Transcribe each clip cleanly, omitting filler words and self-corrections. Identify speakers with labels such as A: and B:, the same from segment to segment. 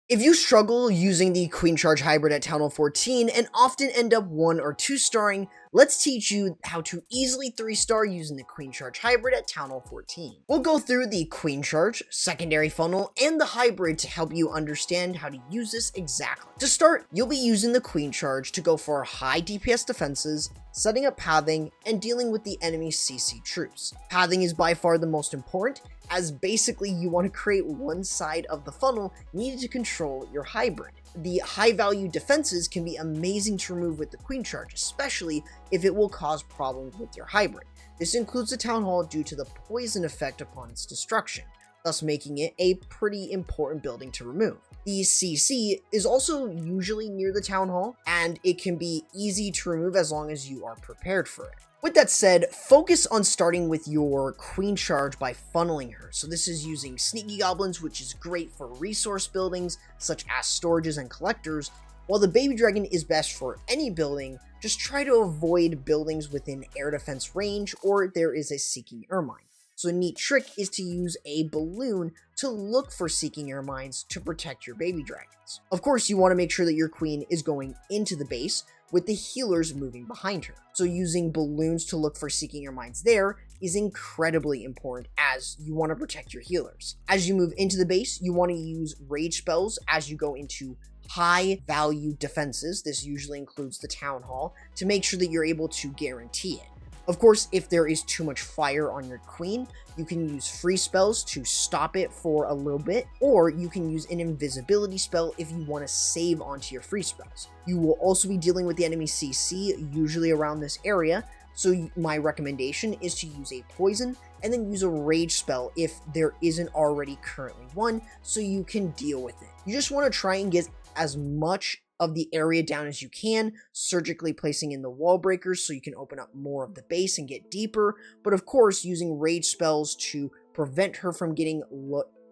A: If you struggle using the Queen Charge Hybrid at Town Hall 14 and often end up 1 or 2 starring, let's teach you how to easily 3-star using the Queen Charge Hybrid at Town Hall 14. We'll go through the Queen Charge, secondary funnel, and the hybrid to help you understand how to use this exactly. To start, you'll be using the Queen Charge to go for high DPS defenses, setting up pathing, and dealing with the enemy CC troops. Pathing is by far the most important, as basically you want to create one side of the funnel needed to control your hybrid. The high value defenses can be amazing to remove with the Queen Charge, especially if it will cause problems with your hybrid. This includes the Town Hall due to the poison effect upon its destruction, thus making it a pretty important building to remove. The CC is also usually near the Town Hall, and it can be easy to remove as long as you are prepared for it. With that said, focus on starting with your Queen Charge by funneling her. So this is using Sneaky Goblins, which is great for resource buildings, such as storages and collectors. While the Baby Dragon is best for any building, just try to avoid buildings within air defense range, or there is a Seeking Ermine. So a neat trick is to use a balloon to look for Seeking Ermines to protect your Baby Dragons. Of course, you want to make sure that your Queen is going into the base, with the healers moving behind her. So using balloons to look for Seeking Ermines there is incredibly important, as you want to protect your healers. As you move into the base, you want to use rage spells as you go into high value defenses. This usually includes the Town Hall, to make sure that you're able to guarantee it. Of course, if there is too much fire on your Queen, you can use free spells to stop it for a little bit, or you can use an invisibility spell if you want to save onto your free spells. You will also be dealing with the enemy CC, usually around this area, so my recommendation is to use a poison, and then use a rage spell if there isn't already currently one, so you can deal with it. You just want to try and get as much of the area down as you can, surgically placing in the wall breakers so you can open up more of the base and get deeper, but of course using rage spells to prevent her from getting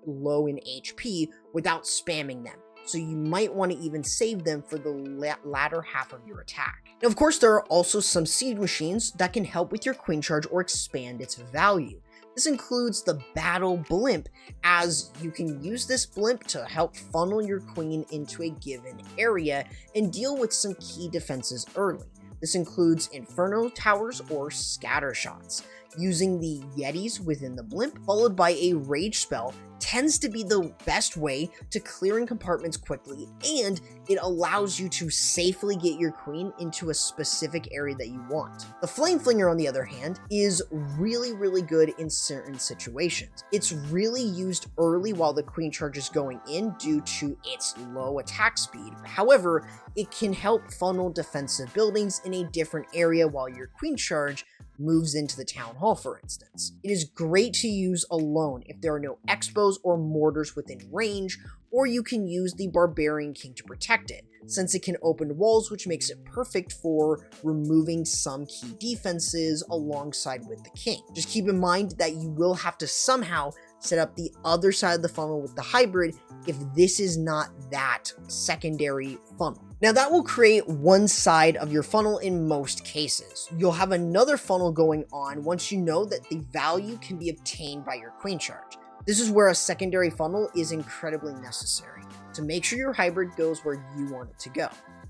A: low in HP without spamming them. So you might want to even save them for the latter half of your attack. Now, of course, there are also some siege machines that can help with your Queen Charge or expand its value. This includes the Battle Blimp, as you can use this blimp to help funnel your Queen into a given area and deal with some key defenses early. This includes Inferno Towers or Scatter Shots. Using the Yetis within the blimp, followed by a rage spell, tends to be the best way to clearing compartments quickly, and it allows you to safely get your Queen into a specific area that you want. The Flame Flinger, on the other hand, is really good in certain situations. It's really used early while the Queen Charge is going in due to its low attack speed. However, it can help funnel defensive buildings in a different area while your Queen Charge moves into the Town Hall, for instance. It is great to use alone if there are no expos or mortars within range, or you can use the Barbarian King to protect it, since it can open walls, which makes it perfect for removing some key defenses alongside with the King. Just keep in mind that you will have to somehow set up the other side of the funnel with the hybrid if this is not that secondary funnel. Now that will create one side of your funnel in most cases. You'll have another funnel going on once you know that the value can be obtained by your Queen Charge. This is where a secondary funnel is incredibly necessary to make sure your hybrid goes where you want it to go.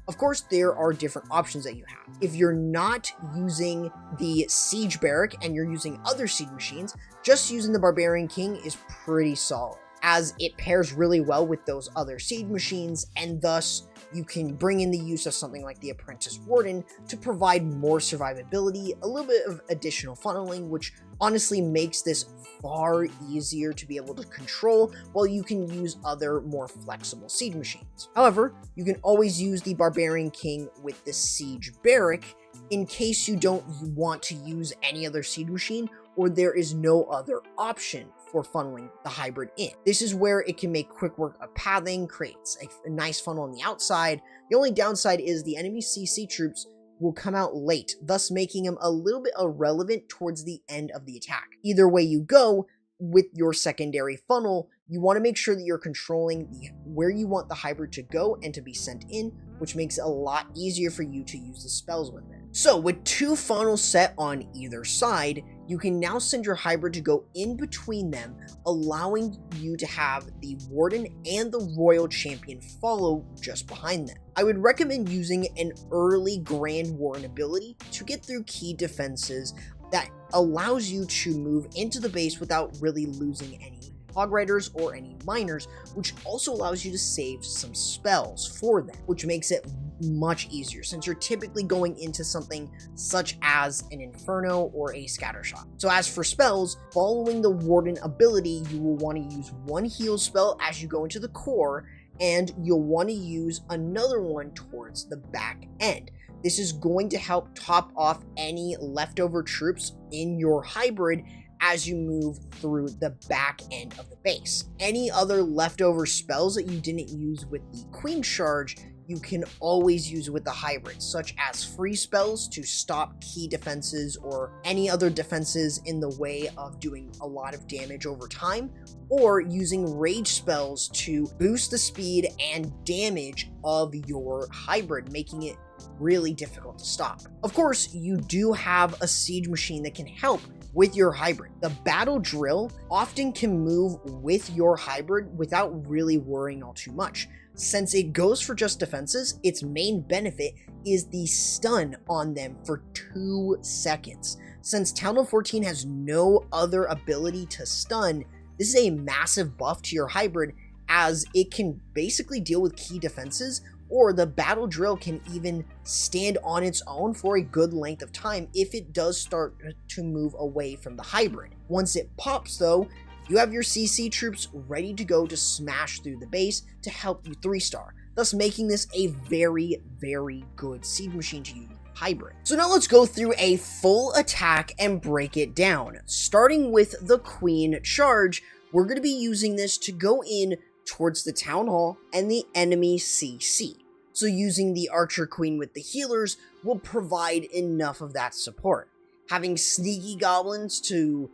A: Of course, there are different options that you have. If you're not using the Siege Barrack and you're using other siege machines, just using the Barbarian King is pretty solid, as it pairs really well with those other siege machines, and thus you can bring in the use of something like the Apprentice Warden to provide more survivability, a little bit of additional funneling, which honestly makes this far easier to be able to control, while you can use other more flexible siege machines. However, you can always use the Barbarian King with the Siege Barrack in case you don't want to use any other siege machine, or there is no other option for funneling the hybrid in. This is where it can make quick work of pathing, creates a nice funnel on the outside. The only downside is the enemy CC troops will come out late, thus making them a little bit irrelevant towards the end of the attack. Either way you go, with your secondary funnel, you want to make sure that you're controlling where you want the hybrid to go and to be sent in, which makes it a lot easier for you to use the spells with it. So with 2 funnels set on either side, you can now send your hybrid to go in between them, allowing you to have the Warden and the Royal Champion follow just behind them. I would recommend using an early Grand Warden ability to get through key defenses that allows you to move into the base without really losing any Hog Riders or any miners, which also allows you to save some spells for them, which makes it much easier since you're typically going into something such as an Inferno or a Scattershot. So as for spells, following the Warden ability, you will want to use 1 heal spell as you go into the core, and you'll want to use another one towards the back end. This is going to help top off any leftover troops in your hybrid as you move through the back end of the base. Any other leftover spells that you didn't use with the Queen Charge, you can always use with the hybrid, such as free spells to stop key defenses or any other defenses in the way of doing a lot of damage over time, or using rage spells to boost the speed and damage of your hybrid, making it really difficult to stop. Of course, you do have a siege machine that can help with your hybrid. The battle drill often can move with your hybrid without really worrying all too much. Since it goes for just defenses, its main benefit is the stun on them for 2 seconds. Since Town Hall 14 has no other ability to stun, this is a massive buff to your hybrid as it can basically deal with key defenses, or the battle drill can even stand on its own for a good length of time if it does start to move away from the hybrid. Once it pops though, you have your CC troops ready to go to smash through the base to help you 3-star, thus making this a very, very good siege machine to use hybrid. So now let's go through a full attack and break it down. Starting with the Queen Charge, we're going to be using this to go in towards the Town Hall and the enemy CC. So using the Archer Queen with the healers will provide enough of that support. Having sneaky goblins to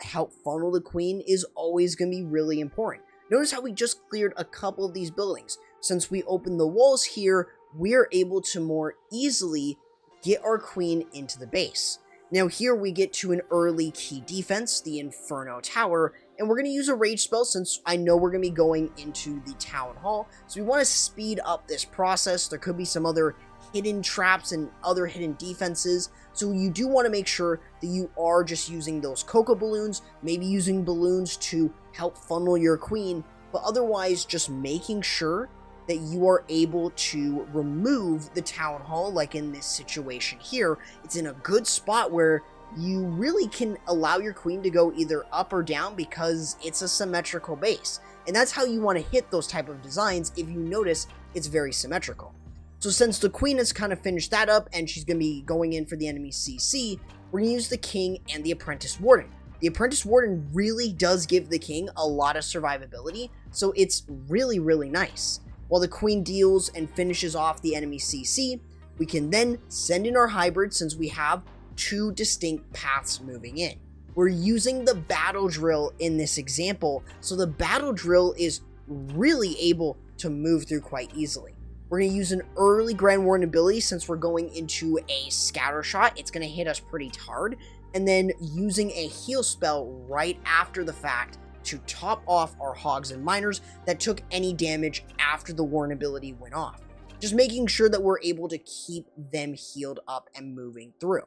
A: help funnel the Queen is always going to be really important. Notice how we just cleared a couple of these buildings. Since we opened the walls here, we're able to more easily get our Queen into the base. Now here we get to an early key defense, the Inferno Tower, and we're going to use a rage spell since I know we're going to be going into the Town Hall. So we want to speed up this process. There could be some other hidden traps and other hidden defenses. So you do want to make sure that you are just using those cocoa balloons, maybe using balloons to help funnel your Queen, but otherwise just making sure that you are able to remove the Town Hall, like in this situation here. It's in a good spot where you really can allow your Queen to go either up or down because it's a symmetrical base. And that's how you want to hit those type of designs. If you notice, it's very symmetrical. So since the Queen has kind of finished that up and she's going to be going in for the enemy CC, we're going to use the King and the Apprentice Warden. The Apprentice Warden really does give the King a lot of survivability, so it's really, really nice. While the Queen deals and finishes off the enemy CC, we can then send in our hybrid since we have 2 distinct paths moving in. We're using the battle drill in this example, so the battle drill is really able to move through quite easily. We're going to use an early Grand Warden ability since we're going into a scatter shot. It's going to hit us pretty hard, and then using a heal spell right after the fact to top off our hogs and miners that took any damage after the Warden ability went off. Just making sure that we're able to keep them healed up and moving through.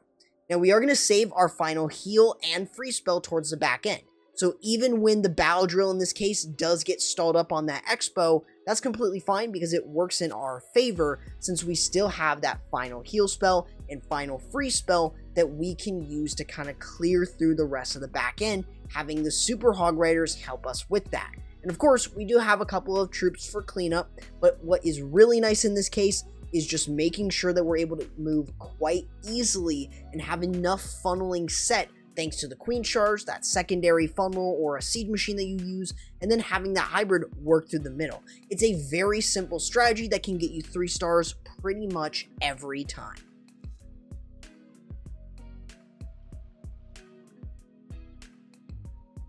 A: Now we are going to save our final heal and free spell towards the back end. So even when the battle drill in this case does get stalled up on that expo, that's completely fine because it works in our favor since we still have that final heal spell and final free spell that we can use to kind of clear through the rest of the back end, having the Super Hog Riders help us with that. And of course, we do have a couple of troops for cleanup, but what is really nice in this case is just making sure that we're able to move quite easily and have enough funneling set thanks to the Queen Charge, that secondary funnel or a siege machine that you use, and then having that hybrid work through the middle. It's a very simple strategy that can get you 3 stars pretty much every time.